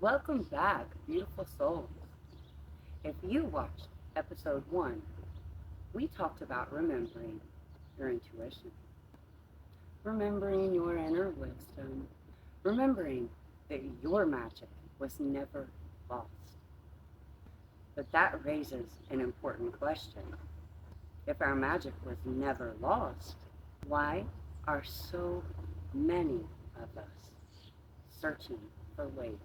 Welcome back, beautiful souls. If you watched episode 1, we talked about remembering your intuition, remembering your inner wisdom, remembering that your magic was never lost. But that raises an important question. If our magic was never lost, why are so many of us searching for ways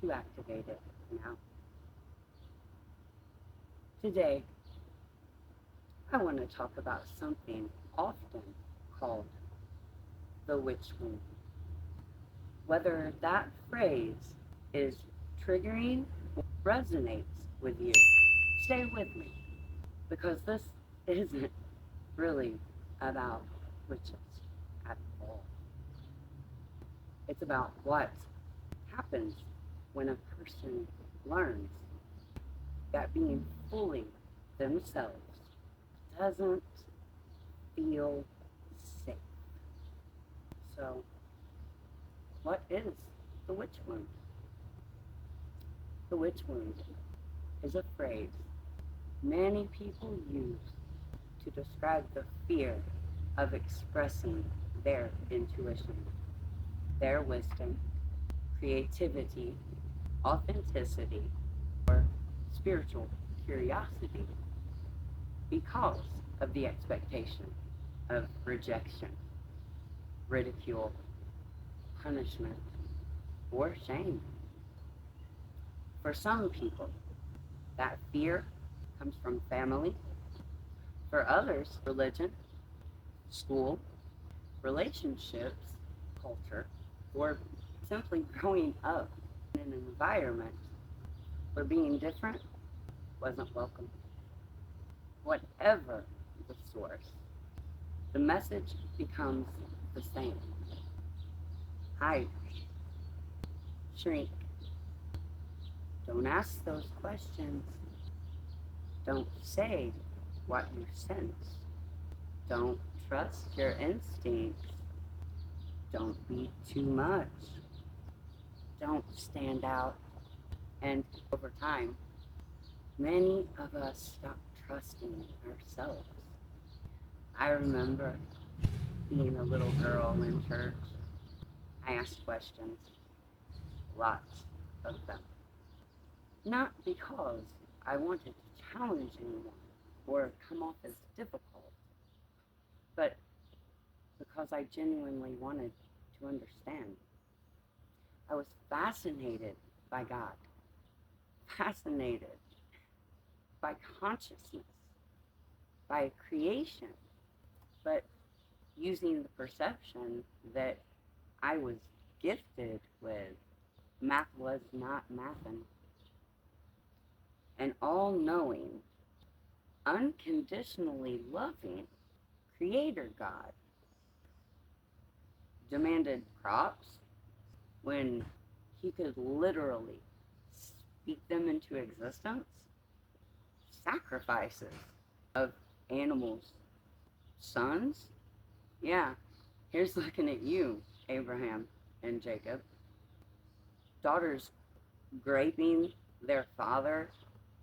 to activate it now? Today, I want to talk about something often called the witch wound. Whether that phrase is triggering or resonates with you, stay with me because this isn't really about witches at all. It's about what happens when a person learns that being fully themselves doesn't feel safe. So, what is the witch wound? The witch wound is a phrase many people use to describe the fear of expressing their intuition, their wisdom, creativity, authenticity, or spiritual curiosity because of the expectation of rejection, ridicule, punishment, or shame. For some people, that fear comes from family. For others, religion, school, relationships, culture, or simply growing up in an environment where being different wasn't welcome. Whatever the source, the message becomes the same. Hide, shrink, don't ask those questions, don't say what you sense, don't trust your instincts, don't be too much, don't stand out. And over time, many of us stop trusting ourselves. I remember being a little girl in church. I asked questions, lots of them. Not because I wanted to challenge anyone or come off as difficult, but because I genuinely wanted to understand. I was fascinated by God, fascinated by consciousness, by creation, but using the perception that I was gifted with, math was not mathin'. An all-knowing, unconditionally loving creator God demanded props when he could literally speak them into existence, sacrifices of animals, sons. Yeah, here's looking at you, Abraham and Jacob. Daughters raping their father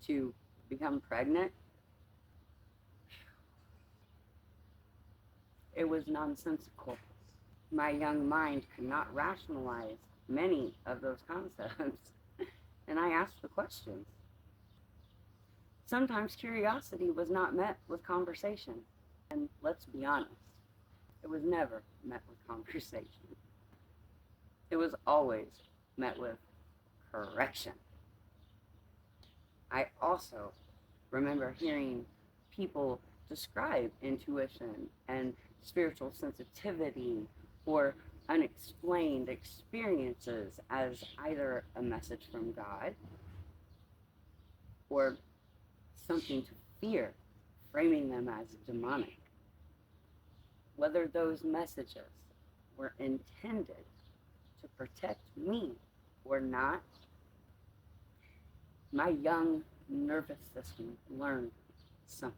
to become pregnant. It was nonsensical. My young mind could not rationalize many of those concepts, and I asked the questions. Sometimes curiosity was not met with conversation, and let's be honest, it was never met with conversation. It was always met with correction. I also remember hearing people describe intuition and spiritual sensitivity or unexplained experiences as either a message from God or something to fear, framing them as demonic. Whether those messages were intended to protect me or not, my young nervous system learned something.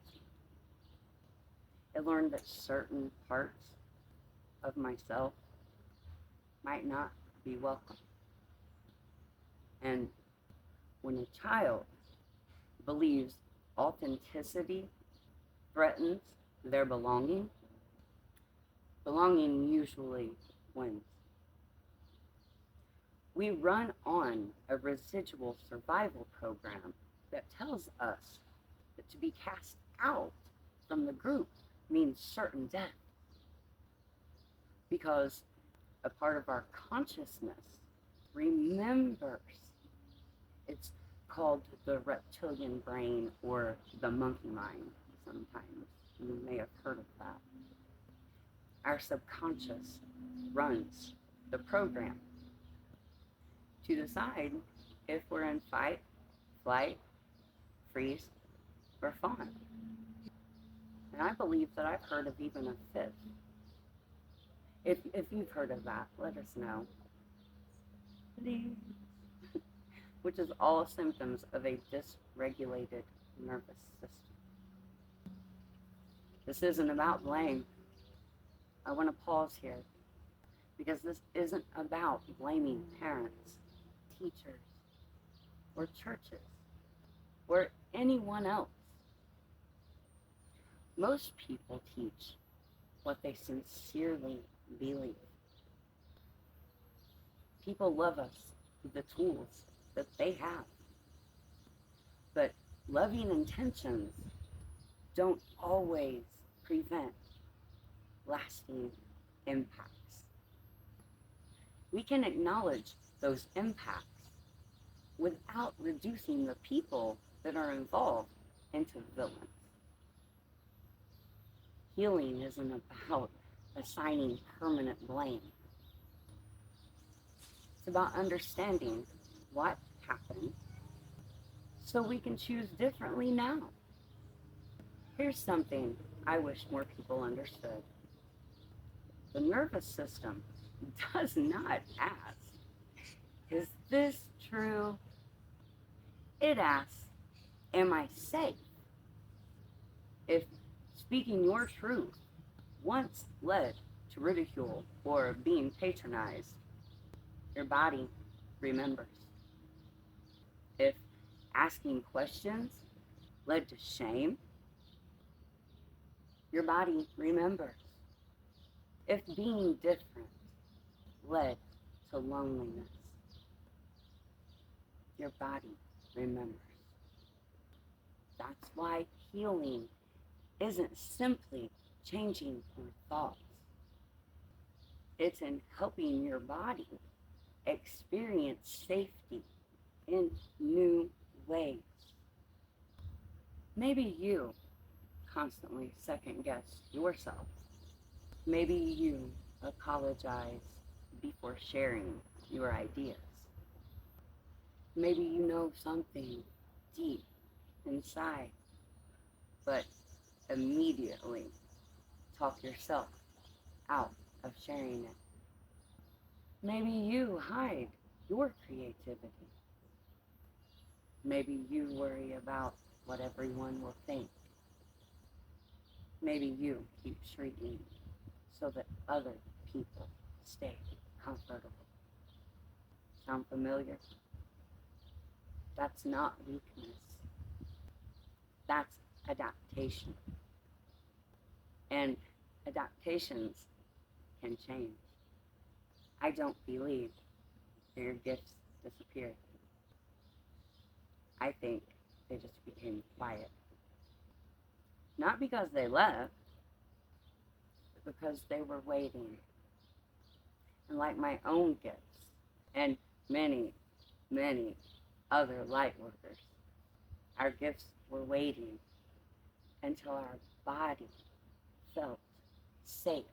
It learned that certain parts of myself might not be welcome. And when a child believes authenticity threatens their belonging, belonging usually wins. We run on a residual survival program that tells us that to be cast out from the group means certain death, because a part of our consciousness remembers. It's called the reptilian brain or the monkey mind sometimes. You may have heard of that. Our subconscious runs the program to decide if we're in fight, flight, freeze, or fawn. And I believe that I've heard of even a fifth. If you've heard of that, let us know. Please. Which is all symptoms of a dysregulated nervous system. This isn't about blame. I want to pause here, because this isn't about blaming parents, teachers, or churches, or anyone else. Most people teach what they sincerely believe. People love us with the tools that they have. But loving intentions don't always prevent lasting impacts. We can acknowledge those impacts without reducing the people that are involved into villains. Healing isn't about assigning permanent blame. It's about understanding what happened so we can choose differently now. Here's something I wish more people understood. The nervous system does not ask, is this true? It asks, am I safe? If speaking your truth once led to ridicule or being patronized, your body remembers. If asking questions led to shame, your body remembers. If being different led to loneliness, your body remembers. That's why healing isn't simply changing your thoughts. It's in helping your body experience safety in new ways. Maybe you constantly second guess yourself. Maybe you apologize before sharing your ideas. Maybe you know something deep inside, but immediately talk yourself out of sharing it. Maybe you hide your creativity. Maybe you worry about what everyone will think. Maybe you keep shrinking so that other people stay comfortable. Sound familiar? That's not weakness. That's adaptation. And adaptations can change. I don't believe that your gifts disappeared. I think they just became quiet. Not because they left, but because they were waiting. And like my own gifts, and many, many other light workers, our gifts were waiting until our body felt safe.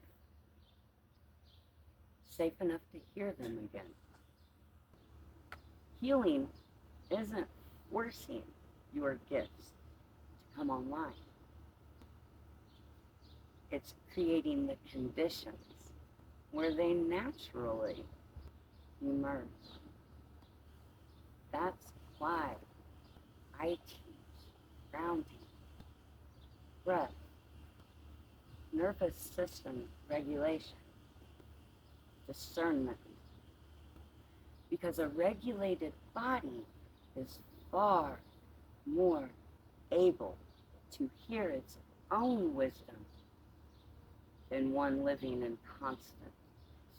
Safe enough to hear them again. Healing isn't forcing your gifts to come online. It's creating the conditions where they naturally emerge. That's why I teach grounding, breath, nervous system regulation, discernment, because a regulated body is far more able to hear its own wisdom than one living in constant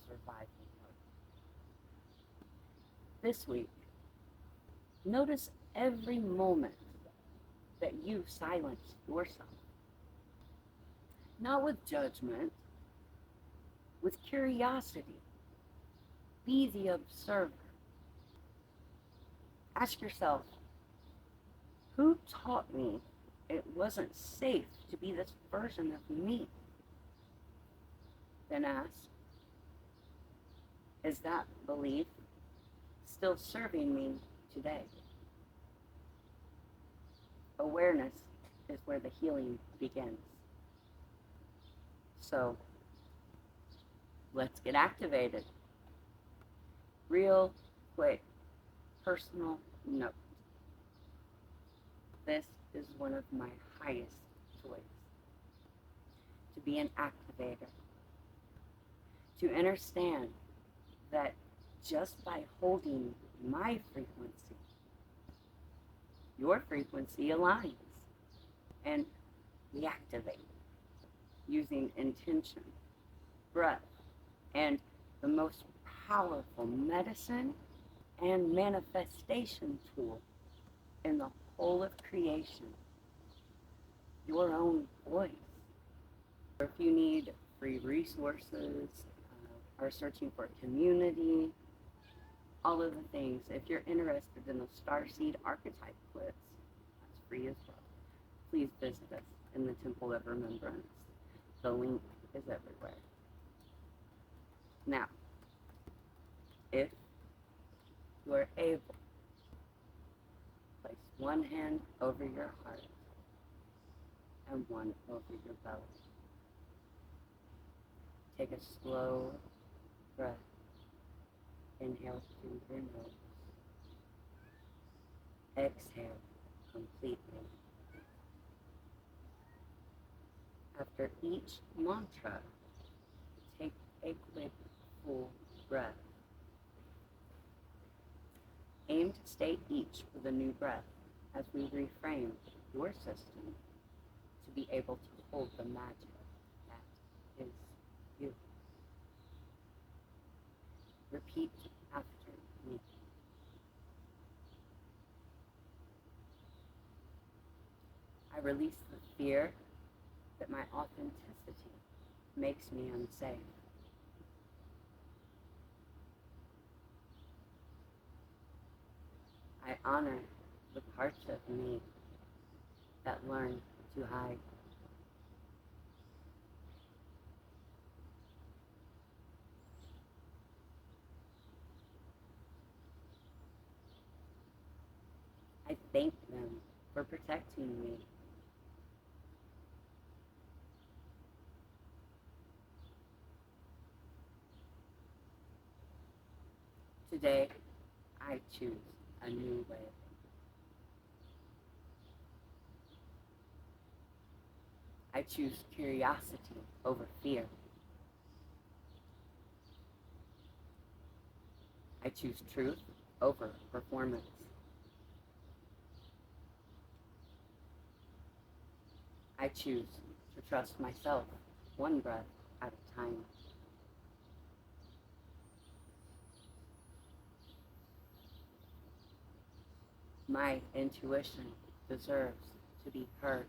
survival mode. This week, notice every moment that you silence yourself. Not with judgment, with curiosity. Be the observer. Ask yourself, who taught me it wasn't safe to be this version of me? Then ask, is that belief still serving me today? Awareness is where the healing begins. So, let's get activated. Real quick, personal note. This is one of my highest joys. To be an activator. To understand that just by holding my frequency, your frequency aligns, and we activate using intention, breath, and the most powerful medicine and manifestation tool in the whole of creation, your own voice. If you need free resources, are searching for a community, all of the things, if you're interested in the Starseed Archetype quiz, that's free as well. Please visit us in the Temple of Remembrance. The link is everywhere. Now, if you are able, place one hand over your heart and one over your belly. Take a slow breath. Inhale through your nose. Exhale completely. After each mantra, take a quick full breath. Aim to stay each with a new breath as we reframe your system to be able to hold the magic that is you. Repeat after me. I release the fear that my authenticity makes me unsafe. I honor the parts of me that learn to hide. I thank them for protecting me. Today, I choose a new way. I choose curiosity over fear. I choose truth over performance. I choose to trust myself one breath at a time. My intuition deserves to be heard.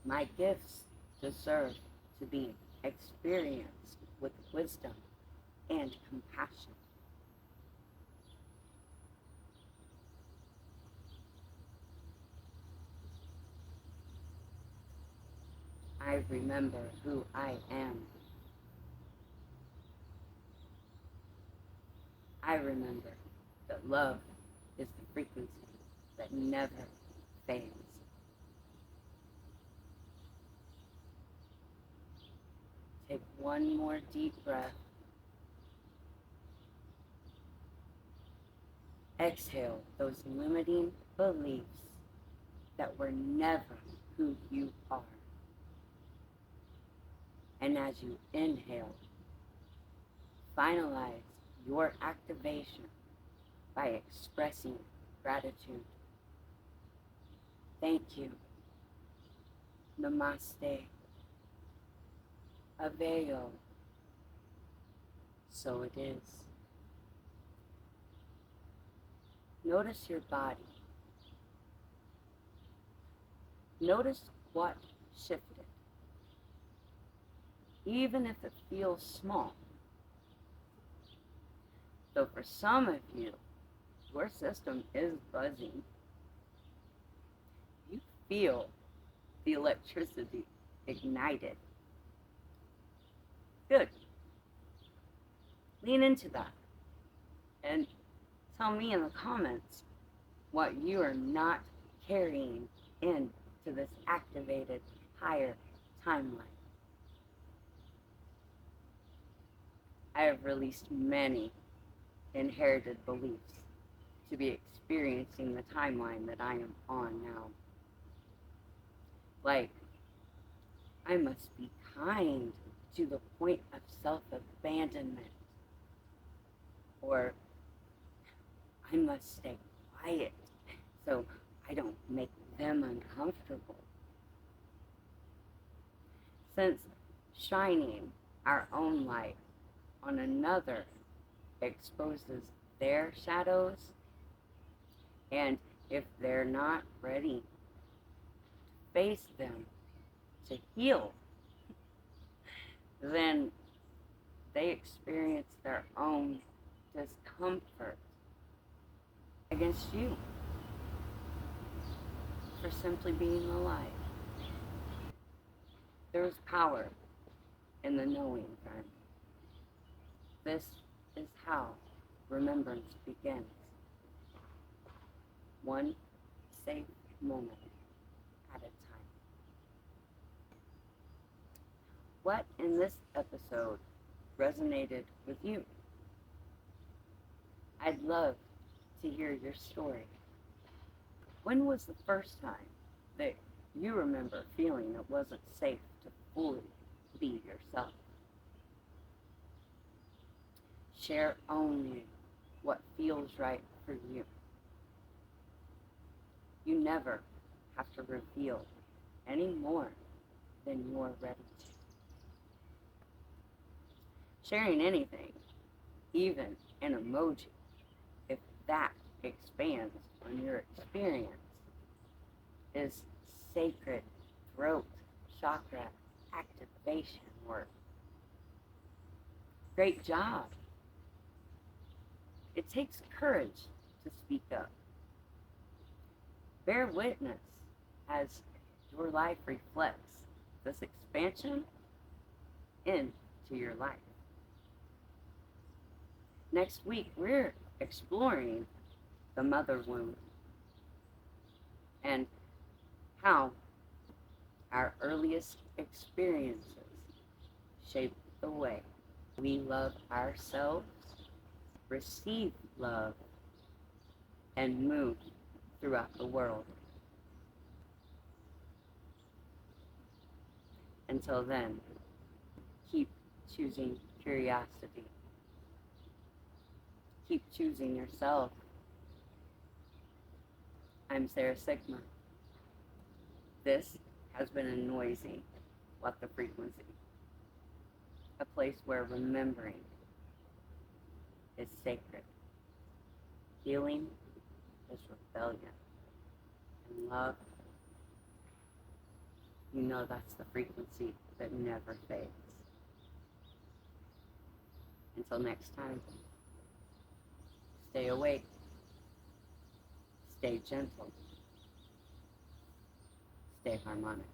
My gifts deserve to be experienced with wisdom and compassion. I remember who I am. I remember that love is the frequency that never fades. Take one more deep breath. Exhale those limiting beliefs that were never who you are. And as you inhale, finalize your activation by expressing gratitude. Thank you. Namaste. Aveo. So it is. Notice your body. Notice what shifted. Even if it feels small. So for some of you, your system is buzzing. You feel the electricity ignited. Good. Lean into that and tell me in the comments what you are not carrying into this activated higher timeline. I have released many inherited beliefs to be experiencing the timeline that I am on now. Like, I must be kind to the point of self-abandonment. Or, I must stay quiet so I don't make them uncomfortable. Since shining our own light on another exposes their shadows, and if they're not ready to face them, to heal, then they experience their own discomfort against you for simply being alive. There is power in the knowing, friend. This is how remembrance begins. One safe moment at a time. What in this episode resonated with you? I'd love to hear your story. When was the first time that you remember feeling it wasn't safe to fully be yourself? Share only what feels right for you. You never have to reveal any more than you're ready to. Sharing anything, even an emoji, if that expands on your experience, is sacred throat chakra activation work. Great job. It takes courage to speak up. Bear witness as your life reflects this expansion into your life. Next week, we're exploring the mother wound and how our earliest experiences shape the way we love ourselves, receive love, and move throughout the world. Until then, keep choosing curiosity. Keep choosing yourself. I'm Sarah Sigma. This has been a noisy What the Frequency, a place where remembering is sacred. Healing is rebellion. And love, you know that's the frequency that never fades. Until next time, stay awake, stay gentle, stay harmonic.